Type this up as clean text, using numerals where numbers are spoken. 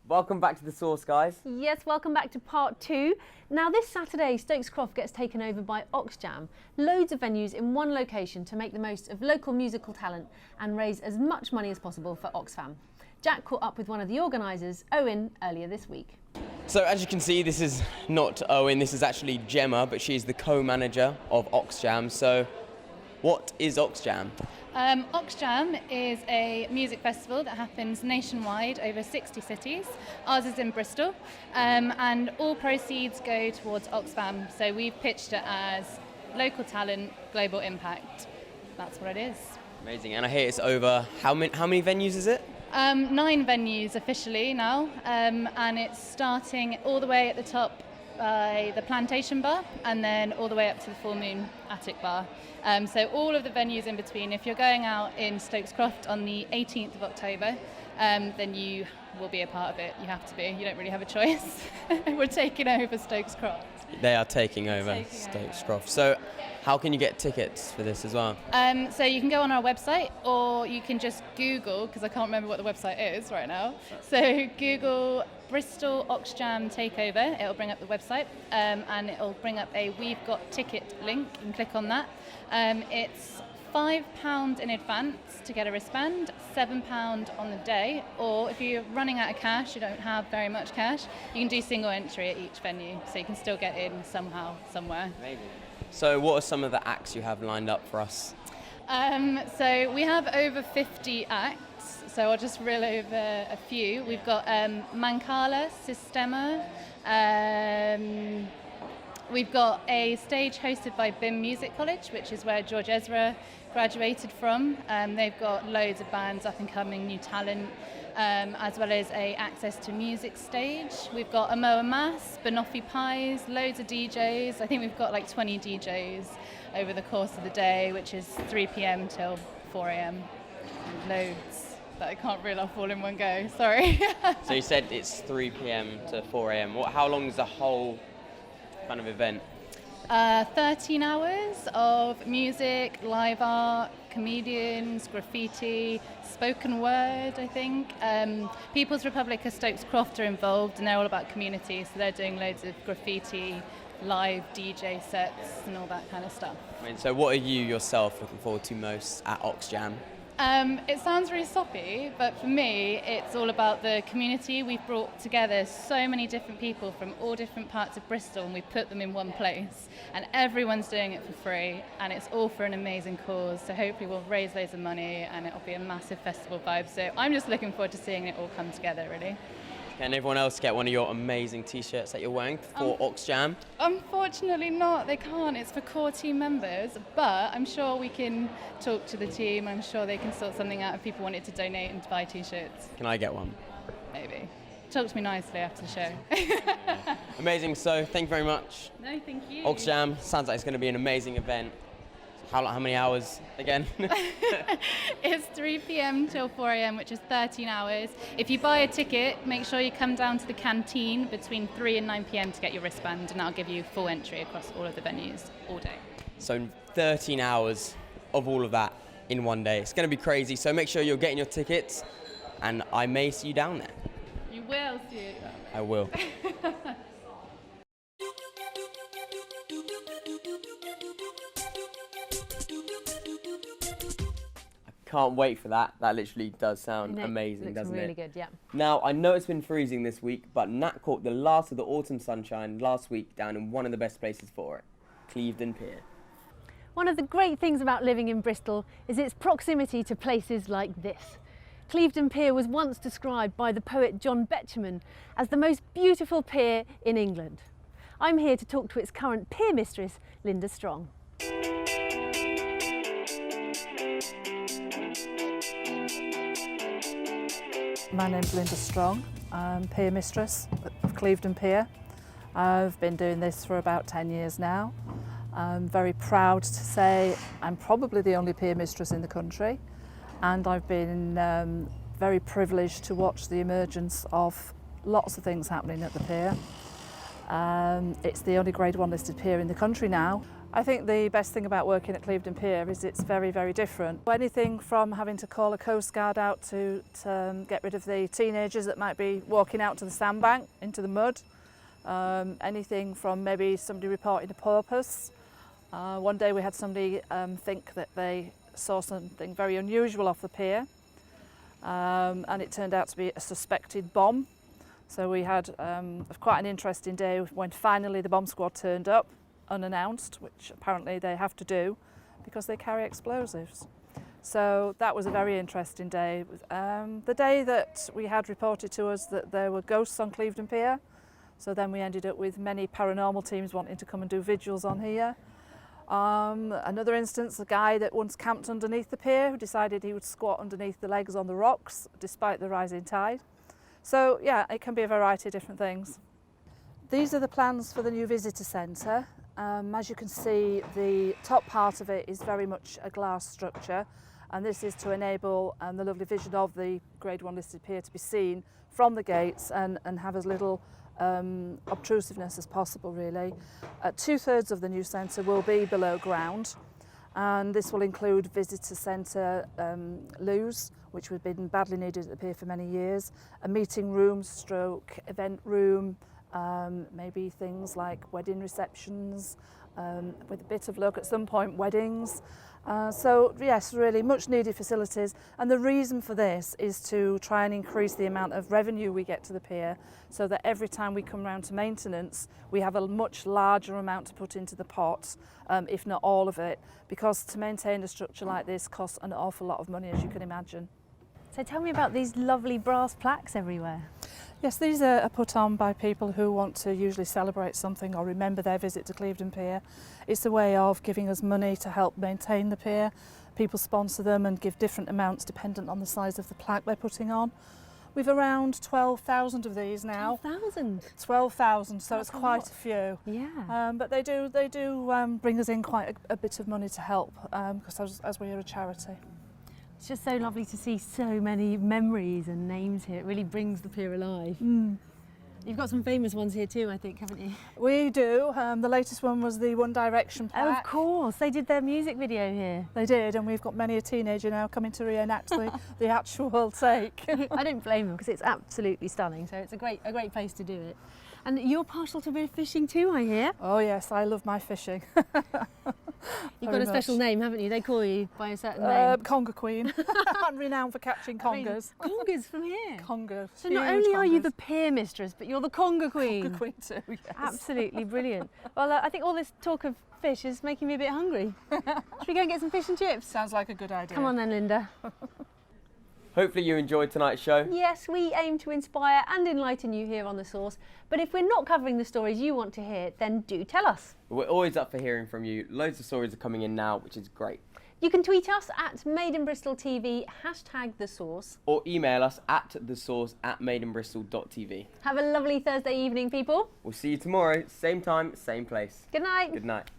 Welcome back to The Source, guys. Yes, welcome back to part 2. Now this Saturday, Stokes Croft gets taken over by Oxjam. Loads of venues in one location to make the most of local musical talent and raise as much money as possible for Oxfam. Jack caught up with one of the organisers, Owen, earlier this week. So as you can see, this is not Owen, this is actually Gemma, but she's the co-manager of Oxjam. So what is Oxjam? Oxjam is a music festival that happens nationwide over 60 cities. Ours is in Bristol, and all proceeds go towards Oxfam. So we've pitched it as local talent, global impact. That's what it is. Amazing, and I hear it's over, how many venues is it? 9 venues officially now, and it's starting all the way at the top by the Plantation Bar and then all the way up to the Full Moon Attic Bar. So all of the venues in between. If you're going out in Stokes Croft on the 18th of October, then you will be a part of it. You have to be. You don't really have a choice. We're taking over Stokes Croft. They are taking over Stokes Croft. So how can you get tickets for this as well? So you can go on our website, or you can just Google, because I can't remember what the website is right now. So Google Bristol Oxjam Takeover. It'll bring up the website, and it'll bring up a We've Got Ticket link. You can click on that. It's £5 in advance to get a wristband, £7 on the day, or if you're running out of cash, you don't have very much cash, you can do single entry at each venue, so you can still get in somehow, somewhere. Amazing. So what are some of the acts you have lined up for us? So we have over 50 acts, so I'll just reel over a few. We've got Mancala, Sistema, we've got a stage hosted by BIM Music College, which is where George Ezra graduated from. They've got loads of bands, up and coming, new talent, as well as a Access to Music stage. We've got Amoa Mass, Banoffee Pies, loads of DJs. I think we've got like 20 DJs over the course of the day, which is 3 p.m. till 4 a.m. Loads that I can't reel off all in one go, sorry. So you said it's 3 p.m. to 4 a.m. How long is the whole kind of event? 13 hours of music, live art, comedians, graffiti, spoken word, I think. People's Republic of Stokes Croft are involved, and they're all about community, so they're doing loads of graffiti, live DJ sets and all that kind of stuff. I mean, so what are you yourself looking forward to most at Oxjam? It sounds really soppy, but for me, it's all about the community. We've brought together so many different people from all different parts of Bristol, and we put them in one place, and everyone's doing it for free, and it's all for an amazing cause. So hopefully we'll raise loads of money, and it'll be a massive festival vibe. So I'm just looking forward to seeing it all come together, really. Can everyone else get one of your amazing t-shirts that you're wearing for Oxjam? Unfortunately not, they can't. It's for core team members, but I'm sure we can talk to the team. I'm sure they can sort something out if people wanted to donate and buy t-shirts. Can I get one? Maybe. Talk to me nicely after the show. Amazing, so thank you very much. No, thank you. Oxjam, sounds like it's going to be an amazing event. How many hours again? It's 3 p.m. till 4 a.m., which is 13 hours. If you buy a ticket, make sure you come down to the canteen between 3 and 9 p.m. to get your wristband, and I'll give you full entry across all of the venues all day. So 13 hours of all of that in one day. It's going to be crazy, so make sure you're getting your tickets, and I may see you down there. You will see it down there. I will. Can't wait for that. That literally does sound amazing, doesn't it? Looks really good, yeah. Now, I know it's been freezing this week, but Nat caught the last of the autumn sunshine last week down in one of the best places for it, Clevedon Pier. One of the great things about living in Bristol is its proximity to places like this. Clevedon Pier was once described by the poet John Betjeman as the most beautiful pier in England. I'm here to talk to its current pier mistress, Linda Strong. My name's Linda Strong. I'm pier mistress of Clevedon Pier. I've been doing this for about 10 years now. I'm very proud to say I'm probably the only pier mistress in the country, and I've been very privileged to watch the emergence of lots of things happening at the pier. It's the only Grade 1 listed pier in the country now. I think the best thing about working at Clevedon Pier is it's very, very different. Anything from having to call a coast guard out to get rid of the teenagers that might be walking out to the sandbank into the mud. Anything from maybe somebody reporting a porpoise. One day we had somebody think that they saw something very unusual off the pier, and it turned out to be a suspected bomb. So we had quite an interesting day when finally the bomb squad turned up, unannounced, which apparently they have to do because they carry explosives. So that was a very interesting day. The day that we had reported to us that there were ghosts on Clevedon Pier, so then we ended up with many paranormal teams wanting to come and do vigils on here. Another instance, a guy that once camped underneath the pier who decided he would squat underneath the legs on the rocks despite the rising tide. So yeah, it can be a variety of different things. These are the plans for the new visitor centre. As you can see, the top part of it is very much a glass structure, and this is to enable the lovely vision of the Grade 1 listed pier to be seen from the gates and have as little obtrusiveness as possible, really. 2/3 of the new centre will be below ground, and this will include visitor centre loos, which have been badly needed at the pier for many years, a meeting room stroke event room, maybe things like wedding receptions, with a bit of luck at some point weddings. So yes, really much needed facilities, and the reason for this is to try and increase the amount of revenue we get to the pier, so that every time we come round to maintenance we have a much larger amount to put into the pot, if not all of it, because to maintain a structure like this costs an awful lot of money, as you can imagine. So tell me about these lovely brass plaques everywhere. Yes, these are put on by people who want to usually celebrate something or remember their visit to Clevedon Pier. It's a way of giving us money to help maintain the pier. People sponsor them and give different amounts dependent on the size of the plaque they're putting on. We've around 12,000 of these now. 12,000? 12,000, so That's it's quite lot. a few. Yeah. But they do bring us in quite a bit of money to help, because as we are a charity. It's just so lovely to see so many memories and names here. It really brings the pier alive. You've got some famous ones here too, I think, haven't you? We do. The latest one was the One Direction plaque. Oh, of course. They did their music video here. They did, and we've got many a teenager now coming to reenact the actual take. I don't blame them because it's absolutely stunning. So it's a great place to do it. And you're partial to a bit of fishing too, I hear. Oh yes, I love my fishing. You've got a special name, haven't you? They call you by a certain name. Conger Queen. I'm renowned for catching congers. Congers from here. Congers. So not only are you the pier mistress, but you're the conger queen. Conger Queen too, yes. Absolutely brilliant. Well, I think all this talk of fish is making me a bit hungry. Should we go and get some fish and chips? Sounds like a good idea. Come on then, Linda. Hopefully you enjoyed tonight's show. Yes, we aim to inspire and enlighten you here on The Source, but if we're not covering the stories you want to hear, then do tell us. We're always up for hearing from you. Loads of stories are coming in now, which is great. You can tweet us at Maynard Bristol TV, #The Source. Or email us at thesource@maynardbristol.tv. Have a lovely Thursday evening, people. We'll see you tomorrow, same time, same place. Good night. Good night.